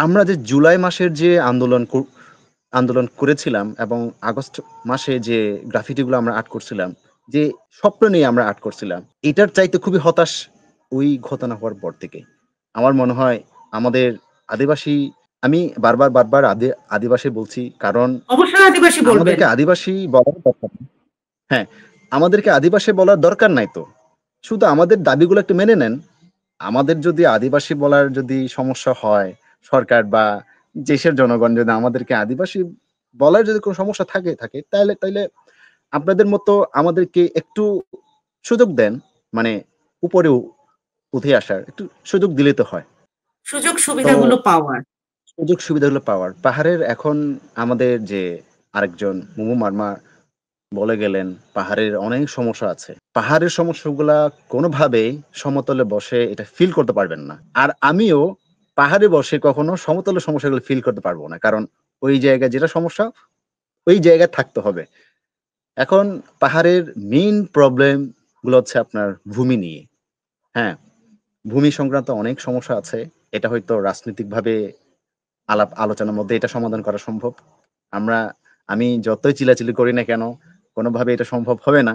আমরা যে জুলাই মাসের যে আন্দোলন করেছিলাম এবং আগস্ট মাসে যে গ্রাফিটিগুলো আমরা আর্ট করছিলাম, যে স্বপ্ন নিয়ে আমরা আর্ট করছিলাম, এটার চাইতে খুবই হতাশ ওই ঘটনা হওয়ার পর থেকে। আমার মনে হয় আমাদের আদিবাসী, আমি বারবার আদিবাসী বলছি কারণ অবশ্যই আদিবাসী বলবেন। আমাদেরকে আদিবাসী বলার দরকার নেই। হ্যাঁ, আমাদেরকে আদিবাসী বলার দরকার নাই তো। শুধু আমাদের দাবিগুলো একটু মেনে নেন। আমাদের যদি আদিবাসী বলার যদি সমস্যা হয়, সরকার বা দেশের জনগণ যদি আমাদেরকে আদিবাসী বলার যদি কোনো সমস্যা থাকে তাইলে আপনাদের মতো আমাদেরকে একটু সুযোগ দেন। মানে উপরে উঠে আসার একটু সুযোগ দিলে তো হয়। সুযোগ তো সুবিধাগুলো পাওয়ার। সুযোগ সুবিধাগুলো পাওয়ার। পাহাড়ের এখন আমাদের যে আরেকজন মুমু মারমা বলে গেলেন, পাহাড়ের অনেক সমস্যা আছে। পাহাড়ের সমস্যাগুলা কোনোভাবেই সমতলে বসে এটা ফিল করতে পারবেন না। আর আমিও পাহাড়ে বসে কখনো সমতলের সমস্যাগুলো ফিল করতে পারবো না। কারণ ওই জায়গায় যেটা সমস্যা, ওই জায়গায় থাকতে হবে। এখন পাহাড়ের মেইন প্রবলেম গুলো হচ্ছে আপনার ভূমি নিয়ে। হ্যাঁ, ভূমি সংক্রান্ত অনেক সমস্যা আছে। এটা হয়তো রাজনৈতিকভাবে আলাপ আলোচনার মধ্যে এটা সমাধান করা সম্ভব। আমরা আমি যতই চিল্লাচিল্লি করি না কেন, কোনোভাবে এটা সম্ভব হবে না।